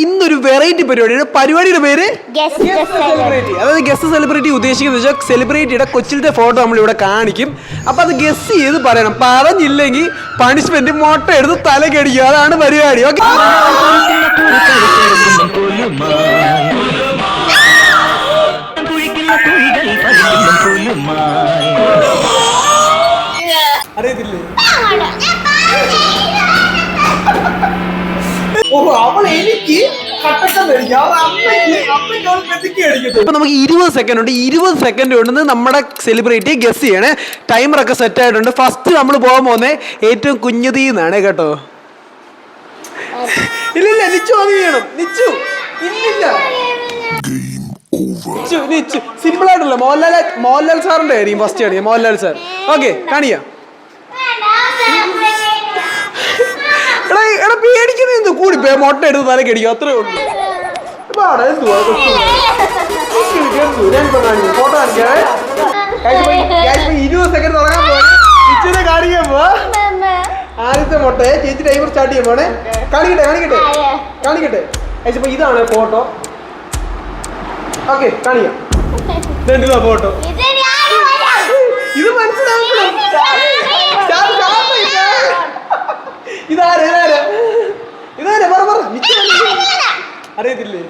ഇന്നൊരു വെറൈറ്റി പരിപാടിയാണ്. പരിപാടിയുടെ പേര് സെലിബ്രിറ്റി. അതായത് ഗസ്റ്റ് സെലിബ്രിറ്റി ഉദ്ദേശിക്കുന്നത് സെലിബ്രിറ്റിയുടെ കൊച്ചിലത്തെ ഫോട്ടോ നമ്മൾ ഇവിടെ കാണിക്കും. അപ്പൊ അത് ഗസ് ചെയ്ത് പറയണം. പറഞ്ഞില്ലെങ്കിൽ പണിഷ്മെന്റ് മുട്ട എടുത്ത് തലക്കടിക്കുക. അതാണ് പരിപാടി. ഓക്കെ, അറിയത്തില്ലേ? ഇപ്പൊ നമുക്ക് 20 സെക്കൻഡ് ഉണ്ട്. 20 സെക്കൻഡ് കൊണ്ട് നമ്മുടെ സെലിബ്രിറ്റി ഗസ് ചെയ്യണേ. ടൈമറൊക്കെ സെറ്റ് ആയിട്ടുണ്ട്. ഫസ്റ്റ് നമ്മൾ പോകാൻ പോകുന്നത് ഏറ്റവും കുഞ്ഞതീന്നാണ് കേട്ടോ. ഇല്ലില്ല, നിച്ചു അത് ചെയ്യണം. നിച്ചു ഇല്ലില്ല, സിമ്പിൾ ആയിട്ടല്ല. മോഹൻലാൽ സാറിന്റെ ആയിരിക്കും ഫസ്റ്റ് കാണിക്കാം. മോഹൻലാൽ സാർ. ഓക്കെ, കാണിക്കാം. എടാ പേടിക്കുന്ന എന്ത് കൂടി മുട്ട എടുത്ത് തലക്ക് അടിക്കും. അത്രേ ഉള്ളൂ. ഫോട്ടോ കാണിക്കാവേ. 20 സെക്കൻഡ് തുടങ്ങാൻ പോവാ. ഇച്ചിരി കാണിക്കാൻ പോവാ. ആദ്യത്തെ മുട്ടയെ ചേച്ചി ടൈമർ സ്റ്റാർട്ട് ചെയ്യാൻ പോണേ. കാണിക്കട്ടെ. അപ്പൊ ഇതാണ് ഫോട്ടോ. ഓക്കെ, കാണിക്കാം. ഫോട്ടോ ഇത് മനസ്സിലാക്കണം. ഇതാരെ പറ അറിയത്തില്ലേ?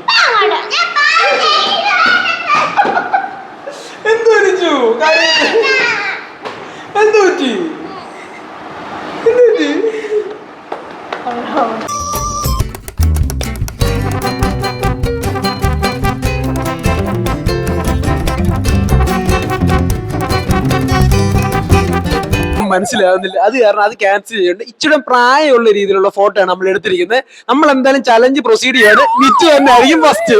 എന്തു വിളിച്ചു? എന്തു പറ്റി? മനസ്സിലാവുന്നില്ല. അത് കാരണം അത് ക്യാൻസൽ ചെയ്യുന്നുണ്ട്. ഇച്ചിരി പ്രായമുള്ള രീതിയിലുള്ള ഫോട്ടോ ആണ് നമ്മൾ എടുത്തിരിക്കുന്നത്. നമ്മൾ എന്തായാലും ചലഞ്ച് പ്രൊസീഡ് ചെയ്യാണ്. നിച്ചു തന്നെ ആയിരിക്കും ഫസ്റ്റ്.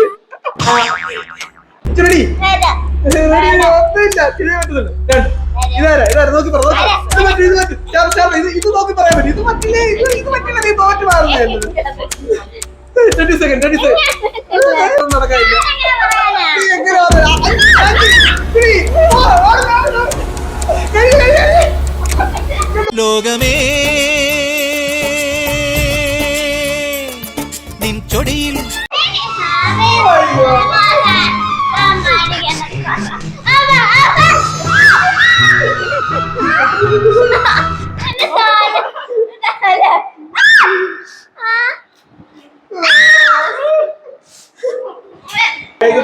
ഇത് നോക്കി പറയാൻ പറ്റും. ഇത് പറ്റില്ല, ഇത് പറ്റില്ല. നീ തോറ്റ് മാറുന്നതല്ലേ. 20 സെക്കൻഡ് നടക്കാനില്ല. ലോകമേ നിൻ ചൊടിയിൽ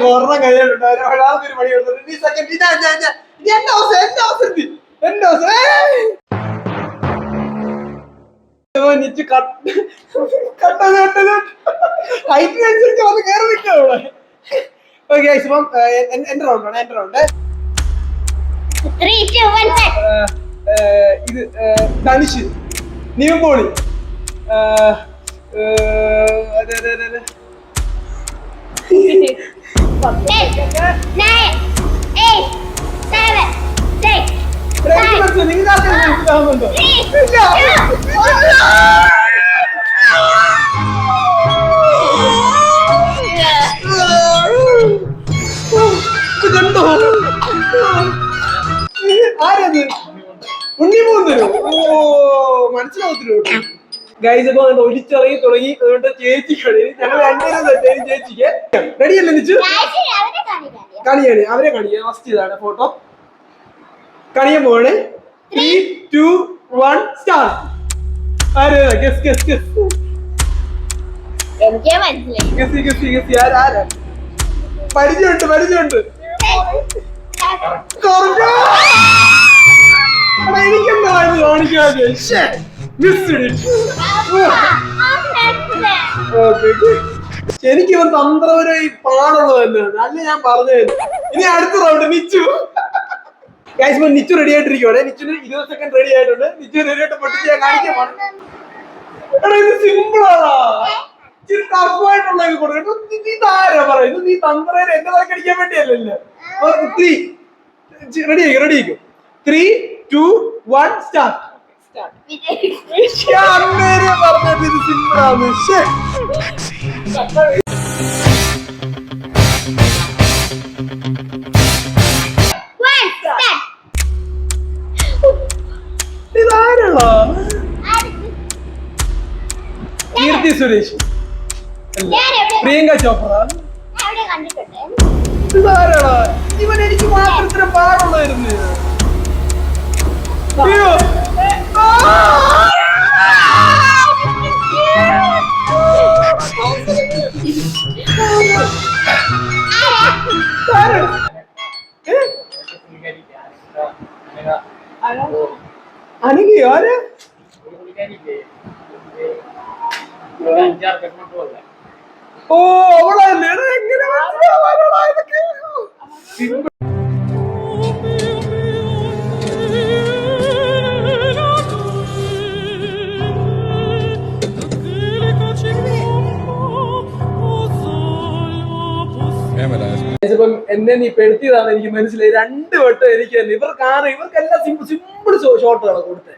ഒരെണ്ണം കയ്യിലുണ്ട്. ഒരാൾക്കൊരു പണി കൊടുത്തു. ഹൈറ്റിനനുസരിച്ച് വന്ന് കയറി നിൽക്കുക. എന്റെ റൗണ്ടാണ്. ഇത് ധനുഷ്, നിവിൻപോളി, നിങ്ങൾക്കുണ്ടോ? ആരത്? ഉണ്ണിമൂന്നരോ? ഓ, മനസ്സിലാവത്തില്ലോ. ഗൈസ് ഇപ്പൊ ഒലിച്ചിറങ്ങി തുടങ്ങി. അതുകൊണ്ട് ചേച്ചിക്കാണ് ഞങ്ങൾ രണ്ടുപേരും തെറ്റായി. ചേച്ചിക്ക് റെഡിയല്ലേ നിച്ചു? കാണിയാണ്. അവരെ കാണിക്കാം. ഫസ്റ്റ് ഇതാണ് ഫോട്ടോ. കാണിയാൻ പോവാണ്. 3, 2, 1 സ്റ്റാർട്ട്. ആരാ? ഗസ്. ആരാ? പരിചയമുണ്ട്. എനിക്കെന്താ കാണിക്കാതെ? എനിക്ക് ഇവൻ തന്ത്രപരമായി പാടുള്ളത് തന്നെയാണ്. അല്ല ഞാൻ പറഞ്ഞത്. ഇനി അടുത്ത റൗണ്ട് നിച്ചു. നിച്ചു റെഡി ആയിട്ടിരിക്കുവാണ്. നിച്ചുന് 20 സെക്കൻഡ് റെഡി ആയിട്ടുണ്ട്. നിച്ചു റെഡി ആയിട്ട് പൊട്ടിച്ച് ഞാൻ കാണിക്കാൻ പോണം. ഇത് സിമ്പിളാണോ? ഇച്ചിരി ടഫായിട്ടുള്ള കൊടുക്കട്ടോ. ഇതാരാ പറയുന്നത്? നീ തന്ത്രപരം എന്നെ തലക്കടിക്കാൻ വേണ്ടിയല്ലല്ലോ. റെഡി ആയിക്കും. 3, 2, 1 സ്റ്റാർട്ട്. പറഞ്ഞത് ഇത് സിമ്പിളാണ്. ഇതാരാണോ? കീർത്തി സുരേഷ്. പ്രിയങ്ക ചോപ്ര. ഇതാരാടാ ഇവൻ? എനിക്ക് മാത്രം ഇത്ര പാടുള്ളായിരുന്നു. അയ്യോ അനഘയോ? ആരാ? ഓ അവളല്ലേ? എങ്ങനെ മനസ്സിലാവാനാടാ ഇതൊക്കെ? ഇപ്പം എന്നെ നീ പെടുത്തിയതാണ് എനിക്ക് മനസ്സിലായി. 2 വട്ടം എനിക്ക് തന്നെ ഇവർക്കെല്ലാം സിമ്പിൾ ഷോട്ടുകളാണ് കൊടുത്തത്.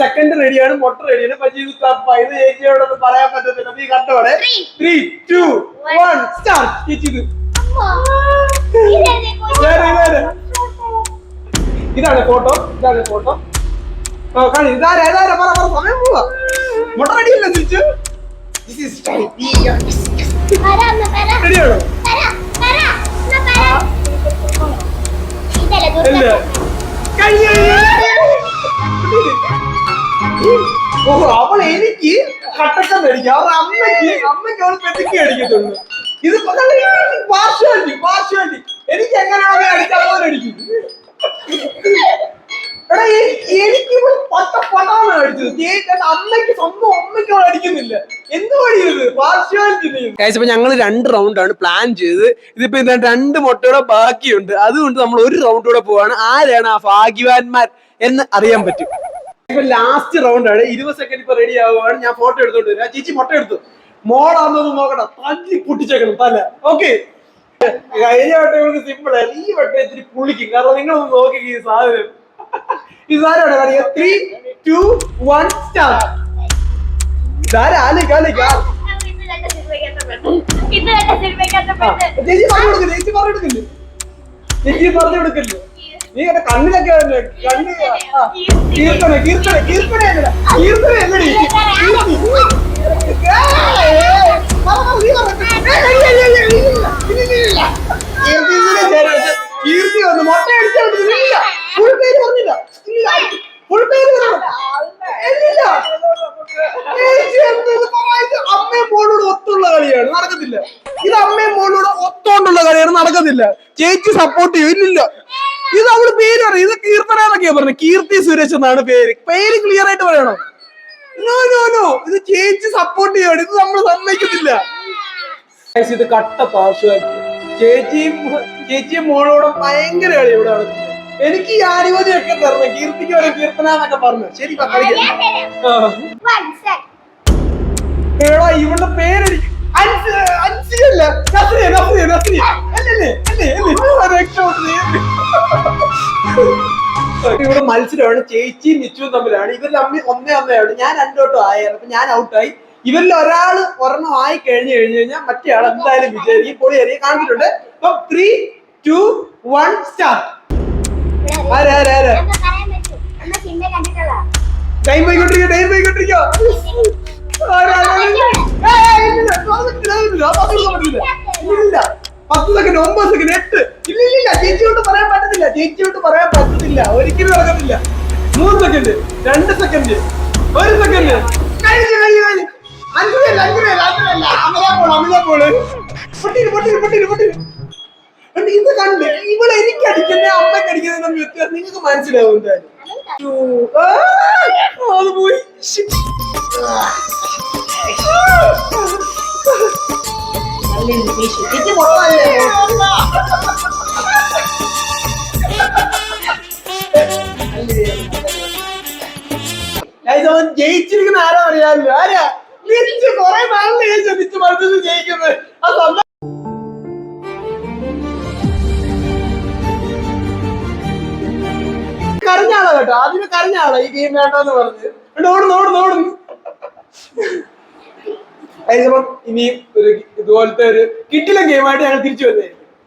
സെക്കൻഡ് റെഡിയാണ്, മൊട്ട റെഡിയാണ്. പക്ഷേ ഇത് ഇത് ചേച്ചിയോടൊന്നും പറയാൻ പറ്റത്തില്ല. നീ കണ്ടോടെ 3, 2, 1 സ്റ്റാർട്ട്. ചേച്ചി ഇതാണ് ഫോട്ടോ. ഇതാരാ പറ സമയം പോവാ. മൊട്ട റെഡിയല്ലേ ചേച്ചി? റെഡിയാണോ? അവൾ എനിക്ക് കട്ടക്കം മേടിക്കും. അവരുടെ അമ്മയ്ക്ക് അവൾ പെട്ടിക്ക് അടിക്കത്തുള്ളൂ. ഇത് പാർഷ്വാലിറ്റി എനിക്ക് എങ്ങനെയാണോ അടിക്കാൻ പോലെ അടിക്കും. എടാ എനിക്ക് പട്ടാണ് അടിച്ചത്. അമ്മയ്ക്ക് സ്വന്തം അമ്മയ്ക്ക് അവൾ അടിക്കുന്നില്ല. എന്ത് വഴിയത്? പാർഷ്വാലിറ്റി. ഞങ്ങൾ 2 റൗണ്ടാണ് പ്ലാൻ ചെയ്ത്. ഇതിപ്പോ 2 മുട്ടയുടെ ബാക്കിയുണ്ട്. അതുകൊണ്ട് നമ്മൾ 1 റൗണ്ട് കൂടെ പോവാണ്. ആരാണ് ആ ഭാഗ്യവാന്മാർ എന്ന് അറിയാൻ പറ്റും. ഇപ്പൊ ലാസ്റ്റ് റൗണ്ടാണ്. 20 സെക്കൻഡ് ഇപ്പൊ റെഡി ആവുകയാണ്. ഞാൻ ഫോട്ടോ എടുത്തോണ്ട് വരാം. ചേച്ചി മുട്ട എടുത്തു. മോളാന്നൊന്നും നോക്കണ്ട, തല്ലി പൊട്ടിച്ചേക്കണം തല. ഓക്കെ, കഴിഞ്ഞ വട്ടം ഇവർക്ക് സിമ്പിൾ ആയിരുന്നു. ഈ വട്ടം ഇത്തിരി പുളിക്കും. കാരണം നിങ്ങളൊന്ന് നോക്കി ഈ സാധനം. ഈ സാധനം അറിയാം. 3, 2, 1 സ്റ്റാർട്ട്. ചേച്ചി പറഞ്ഞു കൊടുക്കില്ലേ? നീ കണ്ണിലൊക്കെ കീർത്തി വന്നു മൊട്ട അടിച്ചാൽ ഫുൾ പേര് പറഞ്ഞില്ല. ഫുൾ പേര് അമ്മയും മോളോട് ഒത്തുള്ള കളിയാണ്, നടക്കത്തില്ല. ഇത് അമ്മയും മോളോട് ഒത്തോണ്ടുള്ള കളിയാണ്, നടക്കത്തില്ല. ചേച്ചി സപ്പോർട്ട് ചെയ്യും. ഇല്ലില്ല, ഇത് അവള് പേര് പറയും. ഇത് കീർത്തന എന്നൊക്കെയാ പറഞ്ഞത്. കീർത്തി സുരേഷ് എന്നാണ് പേര്. പേര് ക്ലിയർ ആയിട്ട് പറയണം. നോ ഇത് ചേച്ചി സപ്പോർട്ട് ചെയ്യണം. ഇത് നമ്മൾ സമ്മതിക്കത്തില്ല. ഇത് കട്ട പാർശ്വമാക്കി. ചേച്ചിയും മോളോടും ഭയങ്കര കളി ഇവിടെ നടക്കുന്നത്. എനിക്ക് ഈ ആനുമതിയൊക്കെ തരണം. കീർത്തിക്ക് വരെ കീർത്തന എന്നൊക്കെ പറഞ്ഞു. ശരി എടാ ഇവളുടെ പേരെനിക്ക് അൻസിയല്ല, ഇവിടെ മത്സരമാണ്. ചേച്ചിയും നിച്ചുവും തമ്മിലാണ്. ഇവരിൽ ഒന്നേ ഞാൻ 2 വട്ടം ആയിരുന്നു. അപ്പൊ ഞാൻ ഔട്ടായി. ഇവരിൽ ഒരെണ്ണം ആയി കഴിഞ്ഞു കഴിഞ്ഞാൽ മറ്റേ ആൾ എന്തായാലും വിജയിക്കും. പൊളി അറിയാൻ കാണിച്ചിട്ടുണ്ട്. അപ്പൊ 3, 2, 1 സ്റ്റാർട്ട്. ടൈം പോയിക്കൊണ്ടിരിക്കോ. 10 second, 9 second, 8. ഇല്ല ചേച്ചിയോട്ട് പറയാൻ പറ്റത്തില്ല. ഒരിക്കലും നടക്കത്തില്ല. 3 സെക്കൻഡ്, 2 സെക്കൻഡ്, 1 സെക്കൻഡ്. കഴിഞ്ഞു. ഇത് കണ്ട് ഇവളെ എനിക്ക് അടിക്കുന്ന അമ്മക്ക് അടിക്കുന്ന വ്യത്യാസം നിങ്ങൾക്ക് മനസ്സിലാവും. എന്തായാലും അത് പോയി. ജയിച്ചിരിക്കുന്ന ആരാ അറിയാമല്ലോ. ആരാ തിരിച്ച് കുറെ നാളിൽ ജയിച്ചു മത്സരം ജയിക്കുന്നത്. അത് കരഞ്ഞാളാ കേട്ടോ. ആദ്യമേ കരഞ്ഞാളാ ഈ ഗെയിം വേണ്ടെന്ന് പറഞ്ഞ്. ഓടുന്നു. ഇനി ഇതുപോലത്തെ ഒരു കിട്ടില്ല ഗെയിമായിട്ട് ഞങ്ങൾ തിരിച്ചു വന്നേ.